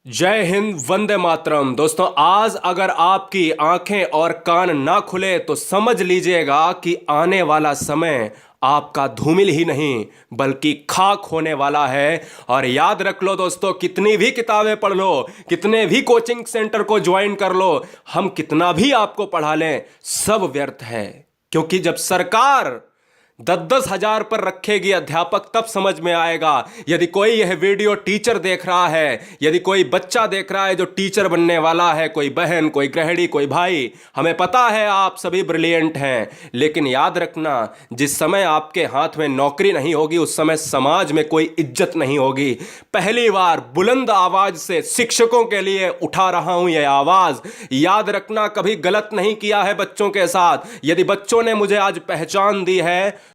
जय हिंद, वंदे मातरम। दोस्तों, आज अगर आपकी आंखें और कान ना खुले तो समझ लीजिएगा कि आने वाला समय आपका धूमिल ही नहीं बल्कि खाक होने वाला है। और याद रख लो दोस्तों, कितनी भी किताबें पढ़ लो, कितने भी कोचिंग सेंटर को ज्वाइन कर लो, हम कितना भी आपको पढ़ा लें, सब व्यर्थ है। क्योंकि जब सरकार 10-10 हजार पर रखेगी अध्यापक, तब समझ में आएगा। यदि कोई यह वीडियो टीचर देख रहा है, यदि कोई बच्चा देख रहा है जो टीचर बनने वाला है, कोई बहन, कोई गृहिणी, कोई भाई, हमें पता है आप सभी ब्रिलियंट हैं, लेकिन याद रखना, जिस समय आपके हाथ में नौकरी नहीं होगी उस समय समाज में कोई इज्जत नहीं होगी। पहली बार बुलंद आवाज से शिक्षकों के लिए उठा रहा हूं यह आवाज। याद रखना, कभी गलत नहीं किया है बच्चों के साथ। यदि बच्चों ने मुझे आज पहचान दी है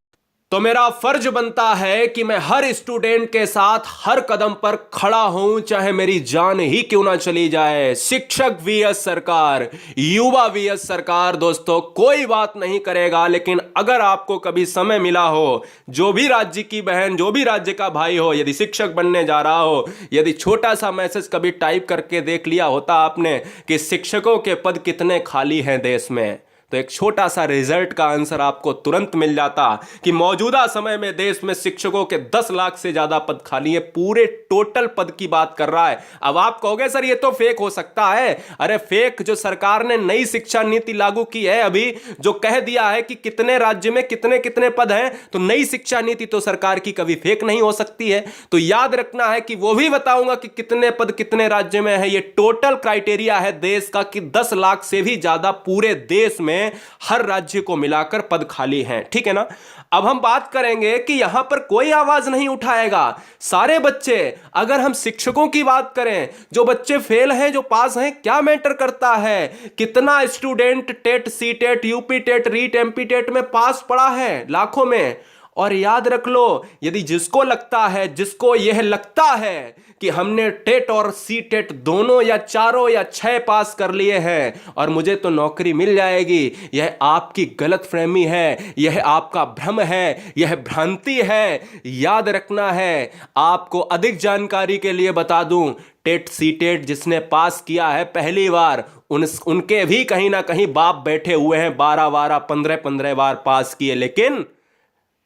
तो मेरा फर्ज बनता है कि मैं हर स्टूडेंट के साथ हर कदम पर खड़ा हूं, चाहे मेरी जान ही क्यों ना चली जाए। शिक्षक वीएस सरकार, युवा वीएस सरकार, दोस्तों कोई बात नहीं करेगा। लेकिन अगर आपको कभी समय मिला हो, जो भी राज्य की बहन, जो भी राज्य का भाई हो, यदि शिक्षक बनने जा रहा हो, यदि छोटा सा मैसेज कभी टाइप करके देख लिया होता आपने कि शिक्षकों के पद कितने खाली हैं देश में, तो एक छोटा सा रिजल्ट का आंसर आपको तुरंत मिल जाता कि मौजूदा समय में देश में शिक्षकों के 10 लाख से ज्यादा पद खाली है। पूरे टोटल पद की बात कर रहा है। अब आप कहोगे सर ये तो फेक हो सकता है। अरे फेक, जो सरकार ने नई शिक्षा नीति लागू की है अभी, जो कह दिया है कि कितने राज्य में कितने कितने पद हैं, तो नई शिक्षा नीति तो सरकार की कभी फेक नहीं हो सकती है। तो याद रखना है कि वो भी बताऊंगा कि कितने पद कितने राज्य में है। ये टोटल क्राइटेरिया है देश का कि 10 लाख से भी ज्यादा पूरे देश में हर राज्य को मिलाकर पद खाली हैं। ठीक है ना। अब हम बात करेंगे कि यहां पर कोई आवाज नहीं उठाएगा। सारे बच्चे, अगर हम शिक्षकों की बात करें, जो बच्चे फेल हैं, जो पास हैं, क्या मैटर करता है कितना student TET, C TET, UP TET, REET, MP TET में पास पड़ा है? लाखों में। और याद रख लो, यदि जिसको लगता है, जिसको यह लगता है कि हमने टेट और सी टेट दोनों या चारों या 6 पास कर लिए हैं और मुझे तो नौकरी मिल जाएगी, यह आपकी गलतफहमी है, यह आपका भ्रम है, यह भ्रांति है। याद रखना है। आपको अधिक जानकारी के लिए बता दूं, टेट सी टेट जिसने पास किया है पहली बार, उनके भी कहीं ना कहीं बाप बैठे हुए हैं, 12-12, 15-15 बार पास किए, लेकिन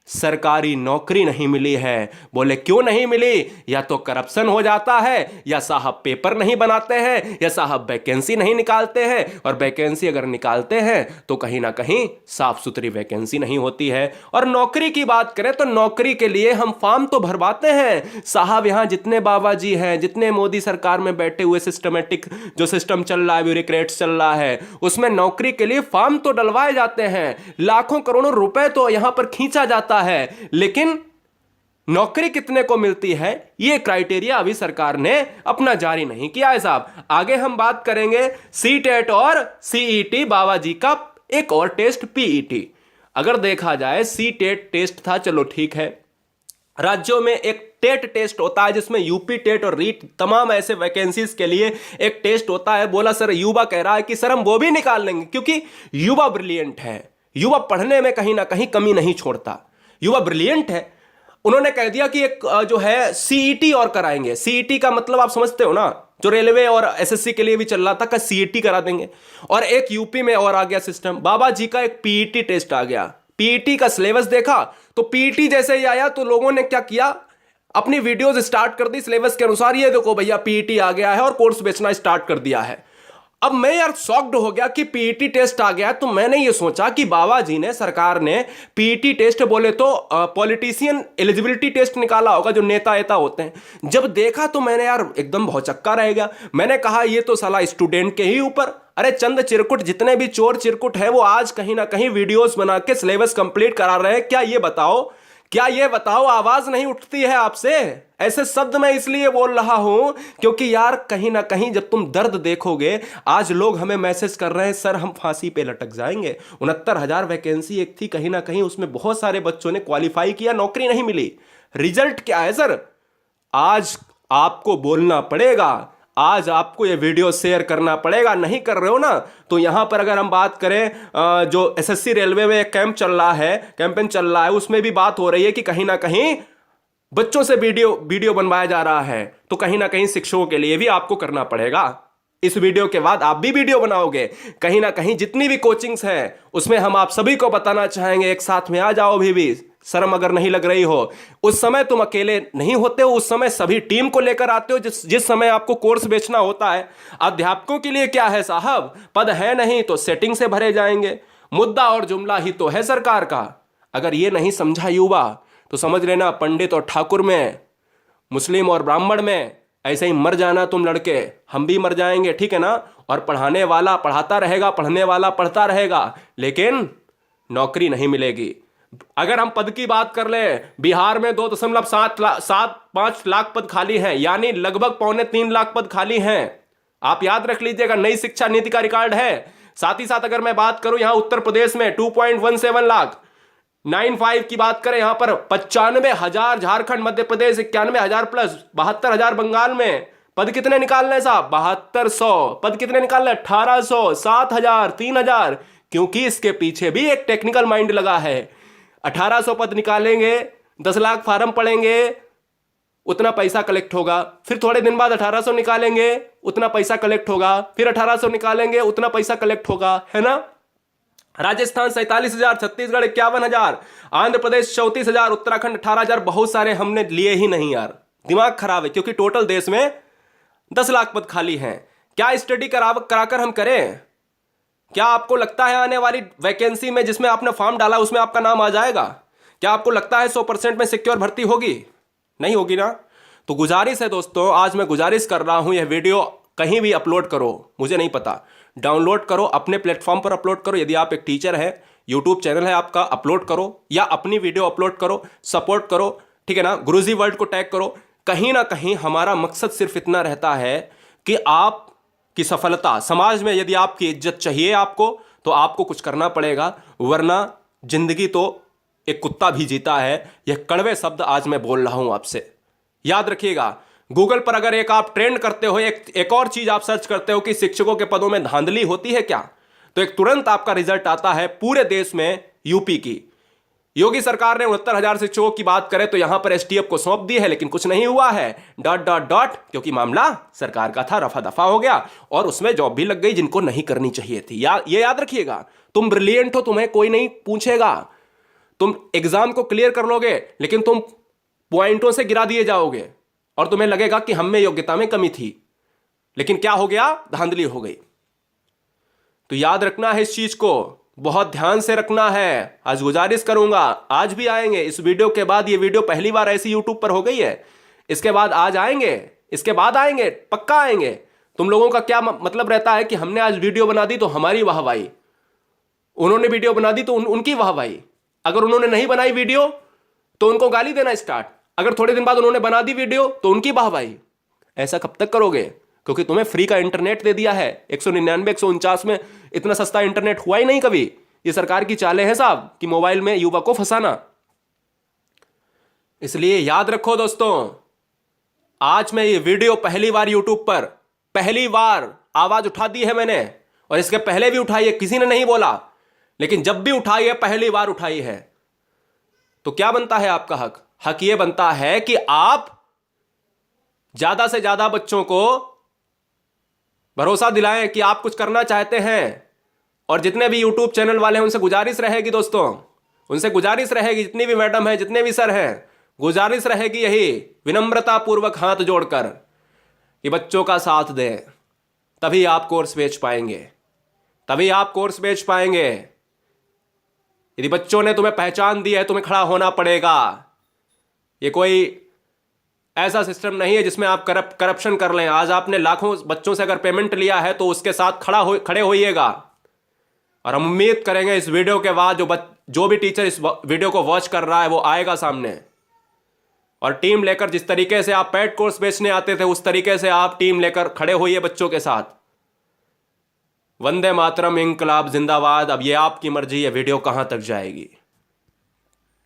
सरकारी नौकरी नहीं मिली है। बोले क्यों नहीं मिली? या तो करप्शन हो जाता है, या साहब पेपर नहीं बनाते हैं, या साहब वैकेंसी नहीं निकालते हैं, और वैकेंसी अगर निकालते हैं तो कहीं ना कहीं साफ सुथरी वैकेंसी नहीं होती है। और नौकरी की बात करें तो नौकरी के लिए हम फॉर्म तो भरवाते हैं साहब। यहां जितने बाबा जी हैं, जितने मोदी सरकार में बैठे हुए सिस्टमेटिक जो सिस्टम चल रहा है, ब्यूरोक्रेट्स चल रहा है, उसमें नौकरी के लिए फॉर्म तो डलवाए जाते हैं, लाखों करोड़ों रुपए तो यहां पर खींचा जाता है, लेकिन नौकरी कितने को मिलती है, यह क्राइटेरिया अभी सरकार ने अपना जारी नहीं किया है साहब। आगे हम बात करेंगे सी टेट और सीईटी, बाबा जी का एक और टेस्ट पीईटी। अगर देखा जाए, सी टेट टेस्ट था, चलो ठीक है, राज्यों में एक टेट टेस्ट होता है जिसमें यूपी टेट और रीट तमाम ऐसे वैकेंसीज के लिए एक टेस्ट होता है। बोला सर, युवा कह रहा है कि सर हम वो भी निकाल लेंगे, क्योंकि युवा ब्रिलियंट है, युवा पढ़ने में कहीं ना कहीं कमी नहीं छोड़ता, युवा ब्रिलियंट है। उन्होंने कह दिया कि एक जो है सीईटी और कराएंगे। सीईटी का मतलब आप समझते हो ना, जो रेलवे और एसएससी के लिए भी चल रहा था कि सीईटी करा देंगे। और एक यूपी में और आ गया सिस्टम, बाबा जी का एक पीईटी टेस्ट आ गया। पीईटी का सिलेबस देखा तो पीईटी जैसे ही आया तो लोगों ने क्या किया, अपनी वीडियोस स्टार्ट कर दी सिलेबस के अनुसार, ये देखो भैया पीईटी आ गया है, और कोर्स बेचना स्टार्ट कर दिया है। अब मैं यार शॉक्ड हो गया कि पीईटी टेस्ट आ गया। तो मैंने ये सोचा कि बाबा जी ने, सरकार ने पीईटी टेस्ट बोले तो पॉलिटिशियन एलिजिबिलिटी टेस्ट निकाला होगा, जो नेता एता होते हैं। जब देखा तो मैंने यार एकदम भौचक्का रह गया। मैंने कहा ये तो साला स्टूडेंट के ही ऊपर, अरे चंद चिरकुट, जितने भी चोर चिरकुट है वो आज कहीं ना कहीं वीडियोस बना के सिलेबस कंप्लीट करा रहे हैं। क्या ये बताओ आवाज नहीं उठती है आपसे? ऐसे शब्द मैं इसलिए बोल रहा हूं क्योंकि यार कहीं ना कहीं जब तुम दर्द देखोगे, आज लोग हमें मैसेज कर रहे हैं सर हम फांसी पे लटक जाएंगे। 69,000 वैकेंसी एक थी, कहीं ना कहीं उसमें बहुत सारे बच्चों ने क्वालिफाई किया, नौकरी नहीं मिली। रिजल्ट क्या है सर? आज आपको बोलना पड़ेगा, आज आपको ये वीडियो शेयर करना पड़ेगा। नहीं कर रहे हो ना, तो यहां पर अगर हम बात करें, जो एसएससी रेलवे में कैंप चल रहा है, कैंपेन चल रहा है, उसमें भी बात हो रही है कि कहीं ना कहीं बच्चों से वीडियो वीडियो बनवाया जा रहा है, तो कहीं ना कहीं शिक्षकों के लिए भी आपको करना पड़ेगा। इस वीडियो के बाद आप भी वीडियो बनाओगे, कहीं ना कहीं जितनी भी कोचिंग्स हैं उसमें हम आप सभी को बताना चाहेंगे, एक साथ में आ जाओ। भी शर्म अगर नहीं लग रही हो, उस समय तुम अकेले नहीं होते हो, उस समय सभी टीम को लेकर आते हो। जिस समय आपको कोर्स बेचना होता है, अध्यापकों के लिए क्या है साहब, पद है नहीं तो सेटिंग से भरे जाएंगे, मुद्दा और जुमला ही तो है सरकार का। अगर ये नहीं समझा युवा तो समझ लेना पंडित और ठाकुर में, मुस्लिम और ब्राह्मण में ऐसे ही मर जाना तुम लड़के, हम भी मर जाएंगे, ठीक है ना। और पढ़ाने वाला पढ़ाता रहेगा, पढ़ने वाला पढ़ता रहेगा, लेकिन नौकरी नहीं मिलेगी। अगर हम पद की बात कर ले, बिहार में 2.75 लाख पद खाली हैं, यानी लगभग 2.25 लाख पद खाली हैं। आप याद रख लीजिएगा, नई शिक्षा नीति का रिकॉर्ड है। साथ ही साथ अगर मैं बात करूं यहां उत्तर प्रदेश में 2.17 लाख, 95 की बात करें यहां पर 95,000, झारखंड मध्य प्रदेश 91,000 प्लस 72,000, बंगाल में पद कितने निकालने हैं साहब, 7200 पद कितने निकालने, 1800, 7,000, 3,000, क्योंकि इसके पीछे भी एक टेक्निकल माइंड लगा है। 1800 पद निकालेंगे, 10 लाख फार्म पड़ेंगे, उतना पैसा कलेक्ट होगा, फिर थोड़े दिन बाद 1800 निकालेंगे, उतना पैसा कलेक्ट होगा, फिर 1800 निकालेंगे, उतना पैसा कलेक्ट होगा, है ना। राजस्थान 47,000, छत्तीसगढ़ 51,000, आंध्र प्रदेश 34,000, उत्तराखंड 18,000, बहुत सारे हमने लिए ही नहीं यार, दिमाग खराब है, क्योंकि टोटल देश में 10 लाख पद खाली हैं। क्या स्टडी कराकर हम करें? क्या आपको लगता है आने वाली वैकेंसी में जिसमें आपने फॉर्म डाला उसमें आपका नाम आ जाएगा? क्या आपको लगता है 100% में सिक्योर भर्ती होगी? नहीं होगी ना। तो गुजारिश है दोस्तों, आज मैं गुजारिश कर रहा हूं, यह वीडियो कहीं भी अपलोड करो, मुझे नहीं पता, डाउनलोड करो, अपने प्लेटफॉर्म पर अपलोड करो। यदि आप एक टीचर हैं, यूट्यूब चैनल है आपका, अपलोड करो, या अपनी वीडियो अपलोड करो, सपोर्ट करो, ठीक है ना। गुरुजी वर्ल्ड को टैग करो। कहीं ना कहीं हमारा मकसद सिर्फ इतना रहता है कि आप की सफलता, समाज में यदि आपकी इज्जत चाहिए आपको, तो आपको कुछ करना पड़ेगा, वरना जिंदगी तो एक कुत्ता भी जीता है। यह कड़वे शब्द आज मैं बोल रहा हूं आपसे, याद रखिएगा। गूगल पर अगर एक आप ट्रेंड करते हो, एक और चीज आप सर्च करते हो कि शिक्षकों के पदों में धांधली होती है क्या, तो एक तुरंत आपका रिजल्ट आता है पूरे देश में यूपी की। योगी सरकार ने 69,000 शिक्षकों की बात करें तो यहां पर एसटीएफ को सौंप दी है, लेकिन कुछ नहीं हुआ है, डॉट डॉट डॉट, क्योंकि मामला सरकार का था, रफा दफा हो गया और उसमें जॉब भी लग गई जिनको नहीं करनी चाहिए थी। ये याद रखिएगा, तुम ब्रिलियंट हो, तुम्हें कोई नहीं पूछेगा, तुम एग्जाम को क्लियर कर लोगे, लेकिन तुम पॉइंटों से गिरा दिए जाओगे और तुम्हें लगेगा कि हम में योग्यता में कमी थी, लेकिन क्या हो गया, धांधली हो गई। तो याद रखना है, इस चीज को बहुत ध्यान से रखना है। आज गुजारिश करूंगा, आज भी आएंगे इस वीडियो के बाद, ये वीडियो पहली बार ऐसी यूट्यूब पर हो गई है, इसके बाद आज आएंगे, इसके बाद आएंगे, पक्का आएंगे। तुम लोगों का क्या मतलब रहता है कि हमने आज वीडियो बना दी तो हमारी वाहवाही, उन्होंने वीडियो बना दी तो उनकी वाहवाही, अगर उन्होंने नहीं बनाई वीडियो तो उनको गाली देना स्टार्ट, अगर थोड़े दिन बाद उन्होंने बना दी वीडियो तो उनकी वाहवाही। ऐसा कब तक करोगे? क्योंकि तुम्हें फ्री का इंटरनेट दे दिया है, 199 149 में, इतना सस्ता इंटरनेट हुआ ही नहीं कभी। ये सरकार की चालें हैं साहब कि मोबाइल में युवा को फंसाना। इसलिए याद रखो दोस्तों, आज मैं ये वीडियो पहली बार यूट्यूब पर, पहली बार आवाज उठा दी है मैंने, और इसके पहले भी उठाई है, किसी ने नहीं बोला, लेकिन जब भी उठाई है पहली बार उठाई है। तो क्या बनता है आपका हक? हक ये बनता है कि आप ज्यादा से ज्यादा बच्चों को भरोसा दिलाएं कि आप कुछ करना चाहते हैं। और जितने भी यूट्यूब चैनल वाले हैं उनसे गुजारिश रहेगी दोस्तों, उनसे गुजारिश रहेगी, जितनी भी मैडम है, जितने भी सर हैं, गुजारिश रहेगी यही, विनम्रता पूर्वक हाथ जोड़कर, कि बच्चों का साथ दें, तभी आप कोर्स बेच पाएंगे, तभी आप कोर्स बेच पाएंगे। यदि बच्चों ने तुम्हें पहचान दी है, तुम्हें खड़ा होना पड़ेगा। ये कोई ऐसा सिस्टम नहीं है जिसमें आप करप्शन कर लें। आज आपने लाखों बच्चों से अगर पेमेंट लिया है तो उसके साथ खड़े होइएगा। और हम उम्मीद करेंगे इस वीडियो के बाद जो भी टीचर इस वीडियो को वॉच कर रहा है वो आएगा सामने, और टीम लेकर, जिस तरीके से आप पेड कोर्स बेचने आते थे उस तरीके से आप टीम लेकर खड़े होइए बच्चों के साथ। वंदे मातरम, इंकलाब जिंदाबाद। अब ये आपकी मर्जी, ये वीडियो कहां तक जाएगी।